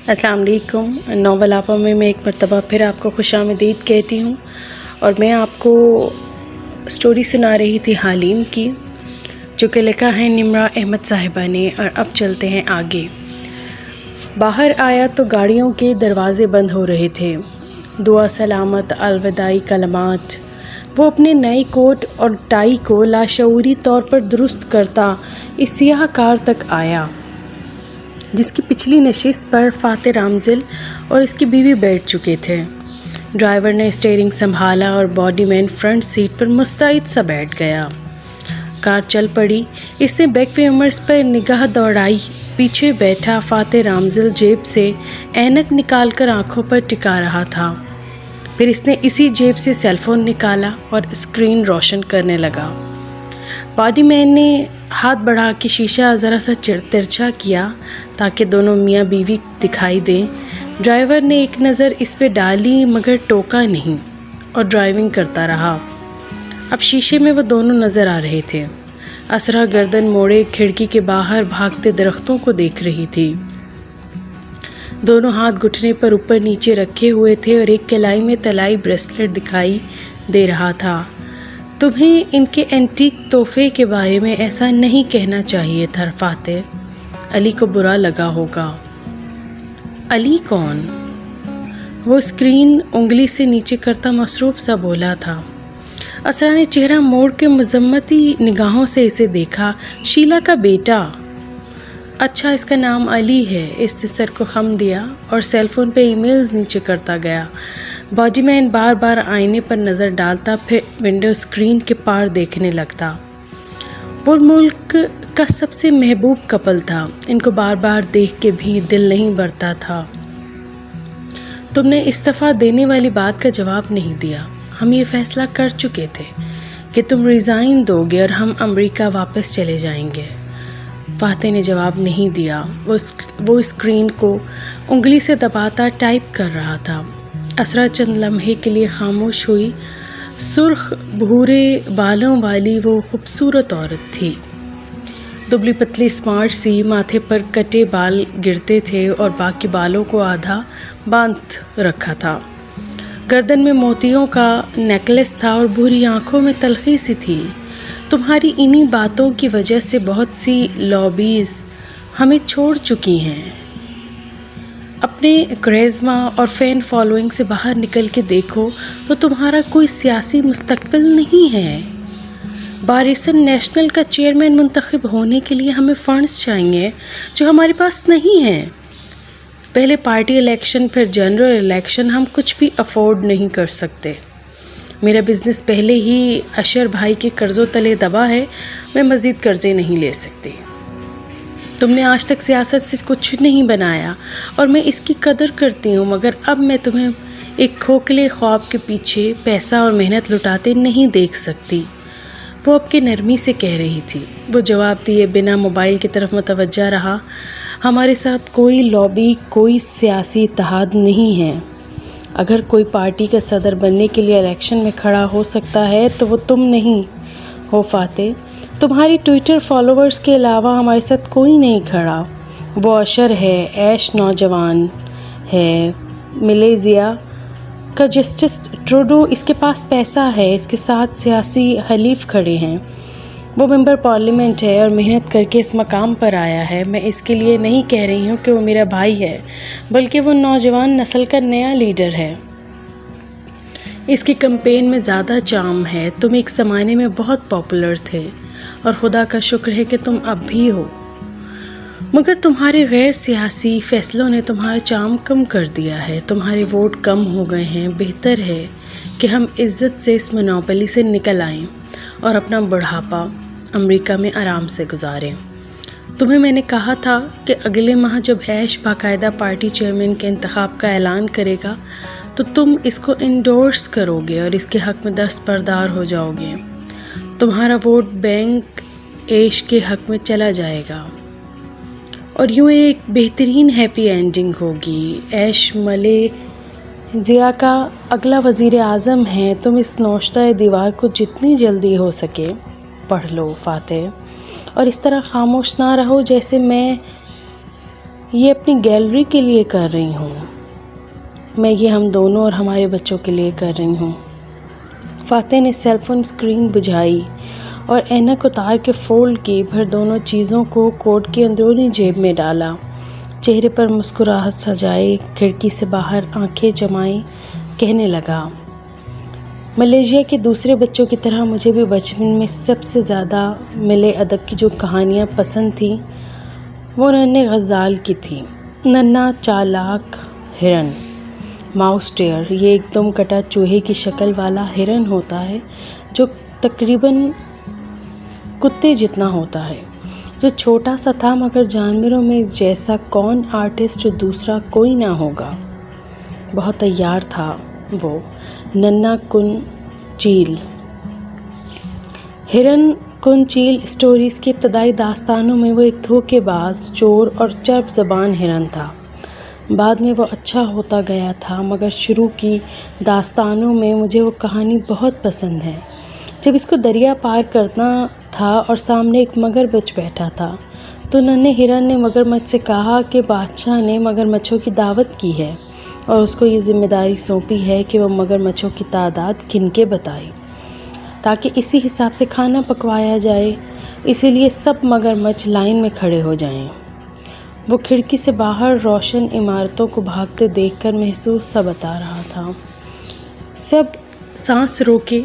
السلام علیکم۔ ناول آپا میں ایک مرتبہ پھر آپ کو خوش آمدید کہتی ہوں، اور میں آپ کو سٹوری سنا رہی تھی حلیم کی، جو کہ لکھا ہے نمرہ احمد صاحبہ نے۔ اور اب چلتے ہیں آگے۔ باہر آیا تو گاڑیوں کے دروازے بند ہو رہے تھے۔ دعا سلامت الوداعی کلمات۔ وہ اپنے نئے کوٹ اور ٹائی کو لاشعوری طور پر درست کرتا اس سیاہ کار تک آیا، جس کی پچھلی نشست پر فاتح رامزل اور اس کی بیوی بیٹھ چکے تھے۔ ڈرائیور نے اسٹیئرنگ سنبھالا اور باڈی مین فرنٹ سیٹ پر مستعد سا بیٹھ گیا۔ کار چل پڑی۔ اس نے بیک ویمرز پر نگاہ دوڑائی۔ پیچھے بیٹھا فاتح رامزل جیب سے اینک نکال کر آنکھوں پر ٹکا رہا تھا۔ پھر اس نے اسی جیب سے سیل فون نکالا اور اسکرین روشن کرنے لگا۔ باڈی مین نے ہاتھ بڑھا کے شیشہ ذرا سا ترچھا کیا تاکہ دونوں میاں بیوی دکھائی دیں۔ ڈرائیور نے ایک نظر اس پہ ڈالی مگر ٹوکا نہیں اور ڈرائیونگ کرتا رہا۔ اب شیشے میں وہ دونوں نظر آ رہے تھے۔ اسرا گردن موڑے کھڑکی کے باہر بھاگتے درختوں کو دیکھ رہی تھی۔ دونوں ہاتھ گھٹنے پر اوپر نیچے رکھے ہوئے تھے اور ایک کلائی میں طلائی بریسلٹ دکھائی دے رہا تھا۔ تمہیں ان کے اینٹیک تحفے کے بارے میں ایسا نہیں کہنا چاہیے تھا فاتح، علی کو برا لگا ہوگا۔ علی کون؟ وہ اسکرین انگلی سے نیچے کرتا مصروف سا بولا تھا۔ اسرا نے چہرہ موڑ کے مذمتی نگاہوں سے اسے دیکھا۔ شیلا کا بیٹا؟ اچھا، اس کا نام علی ہے۔ اس نے سر کو خم دیا اور سیل فون پہ ای میلز نیچے کرتا گیا۔ باڈی مین بار بار آئینے پر نظر ڈالتا، پھر ونڈو اسکرین کے پار دیکھنے لگتا۔ وہ ملک کا سب سے محبوب کپل تھا۔ ان کو بار بار دیکھ کے بھی دل نہیں بھرتا تھا۔ تم نے استعفیٰ دینے والی بات کا جواب نہیں دیا۔ ہم یہ فیصلہ کر چکے تھے کہ تم ریزائن دو گے اور ہم امریکہ واپس چلے جائیں گے۔ فاتح نے جواب نہیں دیا۔ وہ اسکرین کو انگلی سے دباتا ٹائپ کر رہا تھا۔ اسرا چند لمحے کے لیے خاموش ہوئی۔ سرخ بھورے بالوں والی وہ خوبصورت عورت تھی۔ دبلی پتلی اسمارٹ سی، ماتھے پر کٹے بال گرتے تھے اور باقی بالوں کو آدھا باندھ رکھا تھا۔ گردن میں موتیوں کا نیکلس تھا اور بھوری آنکھوں میں تلخی سی تھی۔ تمہاری انہی باتوں کی وجہ سے بہت سی لابیز ہمیں چھوڑ چکی ہیں۔ اپنے کریزما اور فین فالوئنگ سے باہر نکل کے دیکھو تو تمہارا کوئی سیاسی مستقبل نہیں ہے۔ بارسن نیشنل کا چیئرمین منتخب ہونے کے لیے ہمیں فنڈز چاہیے جو ہمارے پاس نہیں ہیں۔ پہلے پارٹی الیکشن پھر جنرل الیکشن، ہم کچھ بھی افورڈ نہیں کر سکتے۔ میرا بزنس پہلے ہی اشر بھائی کے قرضوں تلے دبا ہے، میں مزید قرضے نہیں لے سکتی۔ تم نے آج تک سیاست سے کچھ نہیں بنایا اور میں اس کی قدر کرتی ہوں، مگر اب میں تمہیں ایک کھوکھلے خواب کے پیچھے پیسہ اور محنت لٹاتے نہیں دیکھ سکتی۔ وہ اب کے نرمی سے کہہ رہی تھی۔ وہ جواب دیے بنا موبائل کی طرف متوجہ رہا۔ ہمارے ساتھ کوئی لابی، کوئی سیاسی اتحاد نہیں ہے۔ اگر کوئی پارٹی کا صدر بننے کے لیے الیکشن میں کھڑا ہو سکتا ہے تو وہ تم نہیں ہو فاتح۔ تمہاری ٹویٹر فالوورز کے علاوہ ہمارے ساتھ کوئی نہیں کھڑا۔ وہ اشر ہے، ایش نوجوان ہے، ملیزیا کا جسٹس ٹروڈو، اس کے پاس پیسہ ہے، اس کے ساتھ سیاسی حلیف کھڑے ہیں۔ وہ ممبر پارلیمنٹ ہے اور محنت کر کے اس مقام پر آیا ہے۔ میں اس کے لیے نہیں کہہ رہی ہوں کہ وہ میرا بھائی ہے، بلکہ وہ نوجوان نسل کا نیا لیڈر ہے۔ اس کی کمپین میں زیادہ چارم ہے۔ تم ایک زمانے میں بہت پاپولر تھے اور خدا کا شکر ہے کہ تم اب بھی ہو، مگر تمہارے غیر سیاسی فیصلوں نے تمہارا چارم کم کر دیا ہے۔ تمہارے ووٹ کم ہو گئے ہیں۔ بہتر ہے کہ ہم عزت سے اس منوپلی سے نکل آئیں اور اپنا بڑھاپا امریکہ میں آرام سے گزاریں۔ تمہیں میں نے کہا تھا کہ اگلے ماہ جب ایش باقاعدہ پارٹی چیئرمین کے انتخاب کا اعلان کرے گا تو تم اس کو انڈورس کرو گے اور اس کے حق میں دستبردار ہو جاؤ گے۔ تمہارا ووٹ بینک ایش کے حق میں چلا جائے گا اور یوں ایک بہترین ہیپی اینڈنگ ہوگی۔ ایش ملیزیا کا اگلا وزیر اعظم ہے۔ تم اس نوشتہ دیوار کو جتنی جلدی ہو سکے پڑھ لو فاتح، اور اس طرح خاموش نہ رہو جیسے میں یہ اپنی گیلری کے لیے کر رہی ہوں، میں یہ ہم دونوں اور ہمارے بچوں کے لیے کر رہی ہوں۔ فاتح نے سیل فون اسکرین بجھائی اور اینک اتار کے فولڈ کی، پھر دونوں چیزوں کو کوٹ کی اندرونی جیب میں ڈالا، چہرے پر مسکراہٹ سجائی، کھڑکی سے باہر آنکھیں جمائیں، کہنے لگا، ملیشیا کے دوسرے بچوں کی طرح مجھے بھی بچپن میں سب سے زیادہ ملے ادب کی جو کہانیاں پسند تھیں وہ ننھے غزال کی تھی۔ ننھا چالاک ہرن، ماؤس ٹیئر، یہ ایک دم کٹا چوہے کی شکل والا ہرن ہوتا ہے جو تقریباً کتے جتنا ہوتا ہے، جو چھوٹا سا تھا مگر جانوروں میں اس جیسا کون آرٹسٹ دوسرا کوئی نہ ہوگا۔ بہت تیار تھا وہ، ننھا کن چیل۔ ہرن کن چیل اسٹوریز کی ابتدائی داستانوں میں وہ ایک دھوکے باز، چور اور چرب زبان ہرن تھا۔ بعد میں وہ اچھا ہوتا گیا تھا، مگر شروع کی داستانوں میں مجھے وہ کہانی بہت پسند ہے۔ جب اس کو دریا پار کرنا تھا اور سامنے ایک مگرمچھ بیٹھا تھا تو ننھے ہرن نے مگرمچھ سے کہا کہ بادشاہ نے مگرمچھوں کی دعوت کی ہے اور اس کو یہ ذمہ داری سونپی ہے کہ وہ مگرمچھوں کی تعداد گن کے بتائے تاکہ اسی حساب سے کھانا پکوایا جائے، اسی لیے سب مگرمچھ لائن میں کھڑے ہو جائیں۔ وہ کھڑکی سے باہر روشن عمارتوں کو بھاگتے دیکھ کر محسوس سا بتا رہا تھا۔ سب سانس روکے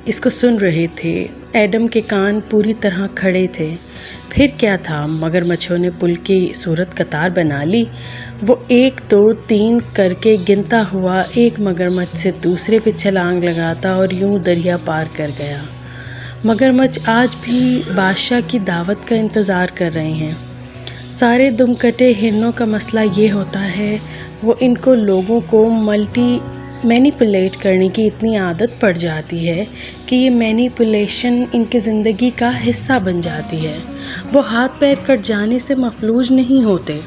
اس کو سن رہے تھے، ایڈم کے کان پوری طرح کھڑے تھے۔ پھر کیا تھا، مگرمچھوں نے پل کی صورت قطار بنا لی۔ وہ 1 2 3 کر کے گنتا ہوا ایک مگرمچھ سے دوسرے پہ چھلانگ لگاتا اور یوں دریا پار کر گیا۔ مگرمچھ آج بھی بادشاہ کی دعوت کا انتظار کر رہے ہیں۔ سارے دم کٹے ہرنوں کا مسئلہ یہ ہوتا ہے، وہ ان کو لوگوں کو مینیپولیٹ کرنے کی اتنی عادت پڑ جاتی ہے کہ یہ مینیپولیشن ان کی زندگی کا حصہ بن جاتی ہے۔ وہ ہاتھ پیر کٹ جانے سے مفلوج نہیں ہوتے،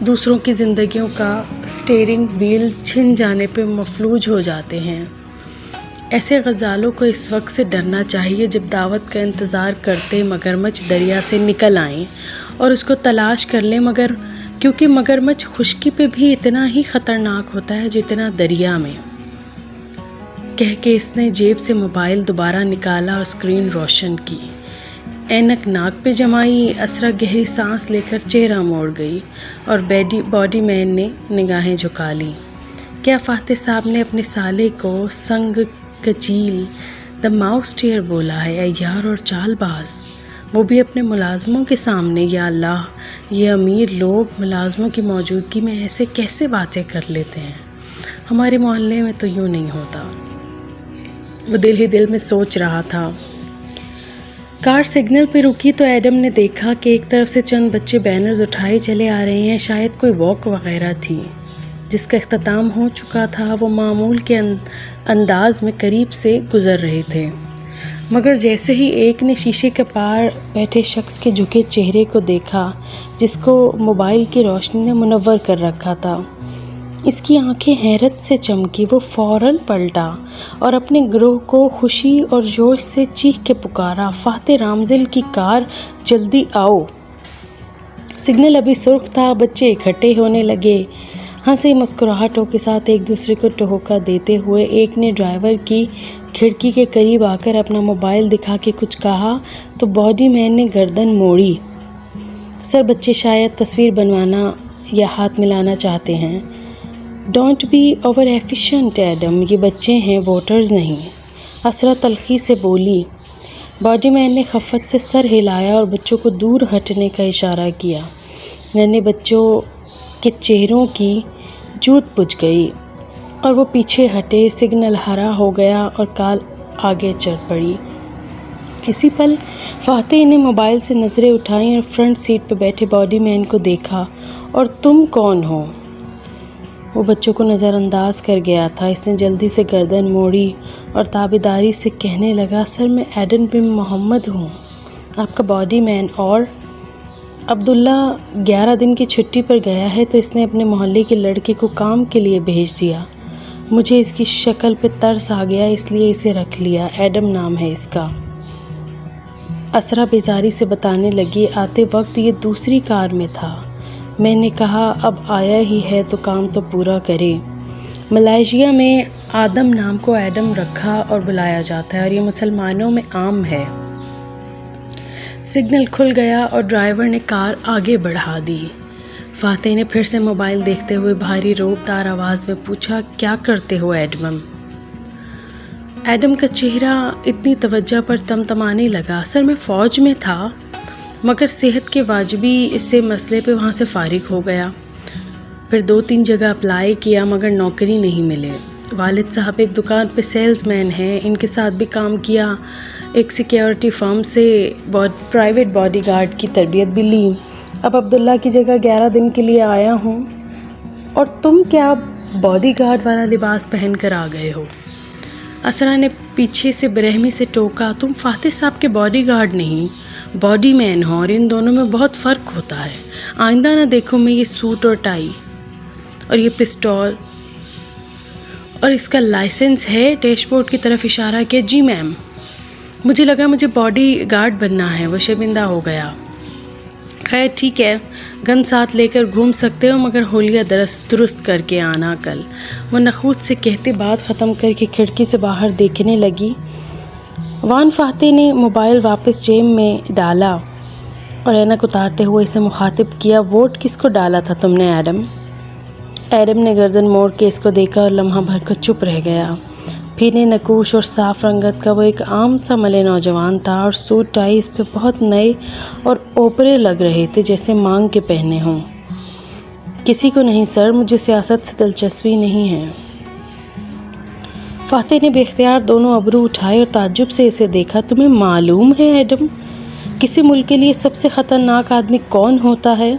دوسروں کی زندگیوں کا اسٹیئرنگ وہیل چھن جانے پہ مفلوج ہو جاتے ہیں۔ ایسے غزالوں کو اس وقت سے ڈرنا چاہیے جب دعوت کا انتظار کرتے مگرمچھ دریا سے نکل آئیں اور اس کو تلاش کر لیں، مگر کیونکہ مگرمچھ خشکی پہ بھی اتنا ہی خطرناک ہوتا ہے جتنا دریا میں۔ کہہ کے اس نے جیب سے موبائل دوبارہ نکالا اور اسکرین روشن کی، اینک ناک پہ جمائی۔ اسرا گہری سانس لے کر چہرہ موڑ گئی اور باڈی مین نے نگاہیں جھکا لی۔ کیا فاتح صاحب نے اپنے سالے کو سنگ کچیل دا ماؤس ٹیئر بولا ہے، عیار اور چال باز، وہ بھی اپنے ملازموں کے سامنے؟ یا اللہ، یہ امیر لوگ ملازموں کی موجودگی میں ایسے کیسے باتیں کر لیتے ہیں؟ ہمارے محلے میں تو یوں نہیں ہوتا، وہ دل ہی دل میں سوچ رہا تھا۔ کار سگنل پہ رکی تو ایڈم نے دیکھا کہ ایک طرف سے چند بچے بینرز اٹھائے چلے آ رہے ہیں، شاید کوئی واک وغیرہ تھی جس کا اختتام ہو چکا تھا۔ وہ معمول کے انداز میں قریب سے گزر رہے تھے، مگر جیسے ہی ایک نے شیشے کے پار بیٹھے شخص کے جھکے چہرے کو دیکھا جس کو موبائل کی روشنی نے منور کر رکھا تھا، اس کی آنکھیں حیرت سے چمکی۔ وہ فوراً پلٹا اور اپنے گروہ کو خوشی اور جوش سے چیخ کے پکارا، فاتح رامزل کی کار، جلدی آؤ! سگنل ابھی سرخ تھا، بچے اکٹھے ہونے لگے، ہنسی مسکراہٹوں کے ساتھ ایک دوسرے کو ٹہوکا دیتے ہوئے۔ ایک نے ڈرائیور کی کھڑکی کے قریب آ کر اپنا موبائل دکھا کے کچھ کہا تو باڈی مین نے گردن موڑی۔ سر بچے شاید تصویر بنوانا یا ہاتھ ملانا چاہتے ہیں۔ Don't be over efficient Adam, یہ بچے ہیں، ووٹرز نہیں، اسرا تلخی سے بولی۔ باڈی مین نے خفت سے سر ہلایا اور بچوں کو دور ہٹنے کا اشارہ کیا۔ ننھے بچوں کے چہروں کی جوت بجھ گئی اور وہ پیچھے ہٹے۔ سگنل ہرا ہو گیا اور کار آگے چل پڑی۔ اسی پل فاتح نے موبائل سے نظریں اٹھائیں اور فرنٹ سیٹ پہ بیٹھے باڈی مین کو دیکھا۔ اور تم کون ہو؟ وہ بچوں کو نظر انداز کر گیا تھا۔ اس نے جلدی سے گردن موڑی اور تابیداری سے کہنے لگا، سر میں ایڈن بن محمد ہوں، آپ کا باڈی مین۔ اور عبداللہ 11 دن کی چھٹی پر گیا ہے تو اس نے اپنے محلے کے لڑکے کو کام کے لیے بھیج دیا، مجھے اس کی شکل پہ ترس آ گیا اس لیے اسے رکھ لیا، ایڈم نام ہے اس کا۔ اسرا بیزاری سے بتانے لگی، آتے وقت یہ دوسری کار میں تھا، میں نے کہا اب آیا ہی ہے تو کام تو پورا کرے۔ ملائیشیا میں آدم نام کو ایڈم رکھا اور بلایا جاتا ہے اور یہ مسلمانوں میں عام ہے۔ سگنل کھل گیا اور ڈرائیور نے کار آگے بڑھا دی۔ فاتح نے پھر سے موبائل دیکھتے ہوئے بھاری روبدار آواز میں پوچھا، کیا کرتے ہو ایڈم؟ ایڈم کا چہرہ اتنی توجہ پر تمتمانے لگا، سر میں فوج میں تھا مگر صحت کے واجبی سے مسئلے پہ وہاں سے فارغ ہو گیا۔ پھر 2-3 جگہ اپلائی کیا مگر نوکری نہیں ملے۔ والد صاحب ایک دکان پہ سیلز مین ہیں، ان کے ساتھ بھی کام کیا، ایک سیکیورٹی فرم سے پرائیویٹ باڈی گارڈ کی تربیت بھی لی۔ اب عبداللہ کی جگہ 11 دن کے لیے آیا ہوں۔ اور تم کیا باڈی گارڈ والا لباس پہن کر آ گئے ہو؟ اسرا نے پیچھے سے برہمی سے ٹوکا، تم فاتح صاحب کے باڈی گارڈ نہیں، باڈی مین ہو اور ان دونوں میں بہت فرق ہوتا ہے۔ آئندہ نہ دیکھو میں یہ سوٹ اور ٹائی اور یہ پسٹول اور اس کا لائسنس ہے۔ ڈیش بورڈ کی طرف اشارہ کیا، جی میم۔ مجھے لگا مجھے باڈی گارڈ بننا ہے، وہ شرمندہ ہو گیا۔ خیر ٹھیک ہے، گن ساتھ لے کر گھوم سکتے ہو مگر ہولیا درست کر کے آنا کل، وہ نخوت سے کہتے بات ختم کر کے کھڑکی سے باہر دیکھنے لگی۔ وان فاتح نے موبائل واپس جیب میں ڈالا اور اینک اتارتے ہوئے اسے مخاطب کیا، ووٹ کس کو ڈالا تھا تم نے ایڈم؟ ایڈم نے گردن موڑ کے اس کو دیکھا اور لمحہ بھر کر چپ رہ گیا۔ پھینے نکوش اور صاف رنگت کا وہ ایک عام سا ملے نوجوان تھا اور سوٹ ٹائی اس پہ بہت نئے اور اوپرے لگ رہے تھے، جیسے مانگ کے پہنے ہوں۔ کسی کو نہیں سر، مجھے سیاست سے دلچسپی نہیں ہے۔ فاتح نے بے اختیار دونوں ابرو اٹھائے اور تعجب سے اسے دیکھا، تمہیں معلوم ہے ایڈم کسی ملک کے لیے سب سے خطرناک آدمی کون ہوتا ہے؟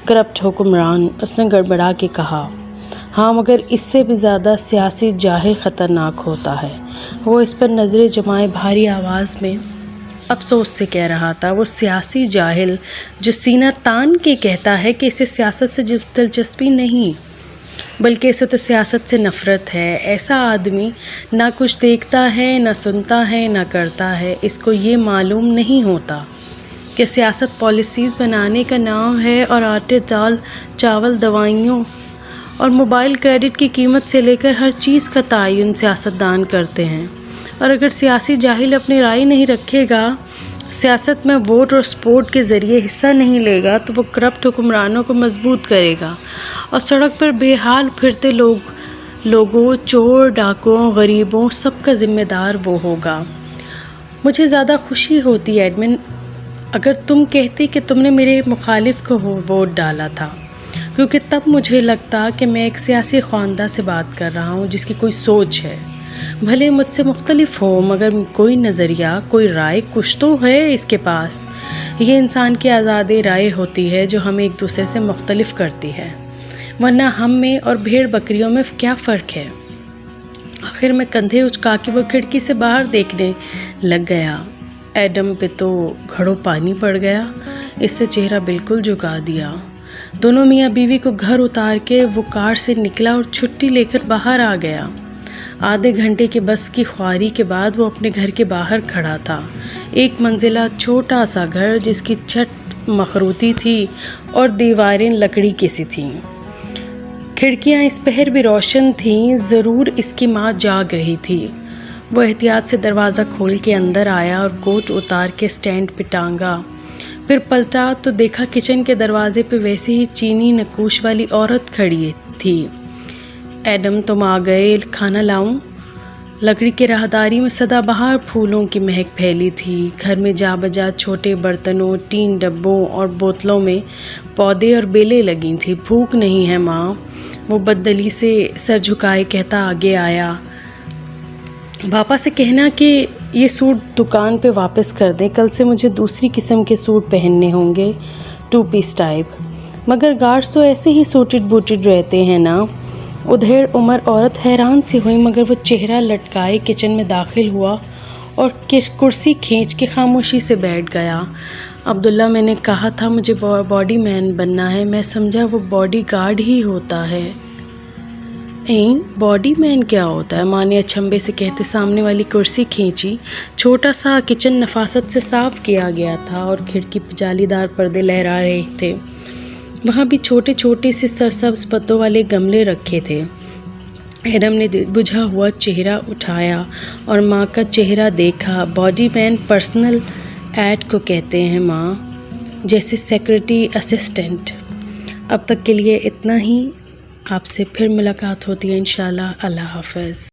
کرپٹ حکمران، اس نے گڑبڑا کے کہا۔ ہاں مگر اس سے بھی زیادہ سیاسی جاہل خطرناک ہوتا ہے، وہ اس پر نظریں جمائے بھاری آواز میں افسوس سے کہہ رہا تھا، وہ سیاسی جاہل جو سینہ تان کے کہتا ہے کہ اسے سیاست سے دلچسپی نہیں بلکہ اسے تو سیاست سے نفرت ہے۔ ایسا آدمی نہ کچھ دیکھتا ہے، نہ سنتا ہے، نہ کرتا ہے، اس کو یہ معلوم نہیں ہوتا کہ سیاست پالیسیز بنانے کا نام ہے اور آٹے دال چاول دوائیوں اور موبائل کریڈٹ کی قیمت سے لے کر ہر چیز کا تعین سیاستدان کرتے ہیں۔ اور اگر سیاسی جاہل اپنی رائے نہیں رکھے گا، سیاست میں ووٹ اور سپورٹ کے ذریعے حصہ نہیں لے گا تو وہ کرپٹ حکمرانوں کو مضبوط کرے گا اور سڑک پر بے حال پھرتے لوگوں، چور، ڈاکوؤں، غریبوں سب کا ذمہ دار وہ ہوگا۔ مجھے زیادہ خوشی ہوتی ایڈمن اگر تم کہتی کہ تم نے میرے مخالف کو ووٹ ڈالا تھا، کیونکہ تب مجھے لگتا کہ میں ایک سیاسی خواندہ سے بات کر رہا ہوں جس کی کوئی سوچ ہے، بھلے مجھ سے مختلف ہو مگر کوئی نظریہ، کوئی رائے کچھ تو ہے اس کے پاس۔ یہ انسان کی آزاد رائے ہوتی ہے جو ہمیں ایک دوسرے سے مختلف کرتی ہے، ورنہ ہم میں اور بھیڑ بکریوں میں کیا فرق ہے؟ آخر میں کندھے اچکا کے وہ کھڑکی سے باہر دیکھنے لگ گیا۔ ایڈم پہ تو گھڑوں پانی پڑ گیا، اس سے چہرہ بالکل جھکا دیا۔ دونوں میاں بیوی کو گھر اتار کے وہ کار سے نکلا اور چھٹی لے کر باہر آ گیا۔ آدھے گھنٹے کی بس کی خواری کے بعد وہ اپنے گھر کے باہر کھڑا تھا، ایک منزلہ چھوٹا سا گھر جس کی چھت مخروطی تھی اور دیواریں لکڑی کی سی تھیں۔ کھڑکیاں اس پہر بھی روشن تھیں، ضرور اس کی ماں جاگ رہی تھی۔ وہ احتیاط سے دروازہ کھول کے اندر آیا اور کوٹ اتار کے سٹینڈ پہ ٹانگا، پھر پلٹا تو دیکھا کچن کے دروازے پہ ویسے ہی چینی نکوش والی عورت کھڑی تھی۔ ایڈم تم آ گئے، کھانا لاؤں؟ لکڑی کے راہداری میں سدا بہار پھولوں کی مہک پھیلی تھی۔ گھر میں جا بجا چھوٹے برتنوں، ٹین ڈبوں اور بوتلوں میں پودے اور بیلیں لگی تھیں۔ بھوک نہیں ہے ماں، وہ بددلی سے سر جھکائے کہتا آگے آیا۔ پاپا سے کہنا کہ یہ سوٹ دکان پہ واپس کر دیں، کل سے مجھے دوسری قسم کے سوٹ پہننے ہوں گے، 2 پیس ٹائپ۔ مگر گارڈز تو ایسے ہی سوٹڈ بوٹڈ رہتے ہیں نا۔ ادھیڑ عمر عورت حیران سی ہوئی مگر وہ چہرہ لٹکائے کچن میں داخل ہوا اور کرسی کھینچ کے خاموشی سے بیٹھ گیا۔ عبداللہ میں نے کہا تھا مجھے باڈی مین بننا ہے، میں سمجھا وہ باڈی گارڈ ہی ہوتا ہے۔ باڈی مین کیا ہوتا ہے؟ ماں نے اچھمبے سے کہتے سامنے والی کرسی کھینچی۔ چھوٹا سا کچن نفاست سے صاف کیا گیا تھا اور کھڑکی پہ جالی دار پردے لہرا رہے تھے۔ وہاں بھی چھوٹے چھوٹے سے سرسبز پتوں والے گملے رکھے تھے۔ ارم نے بجھا ہوا چہرہ اٹھایا اور ماں کا چہرہ دیکھا۔ باڈی مین پرسنل ایڈ کو کہتے ہیں ماں، جیسے سیکرٹری اسسٹنٹ۔ اب تک کے لیے اتنا ہی، آپ سے پھر ملاقات ہوتی ہے انشاءاللہ۔ اللہ حافظ۔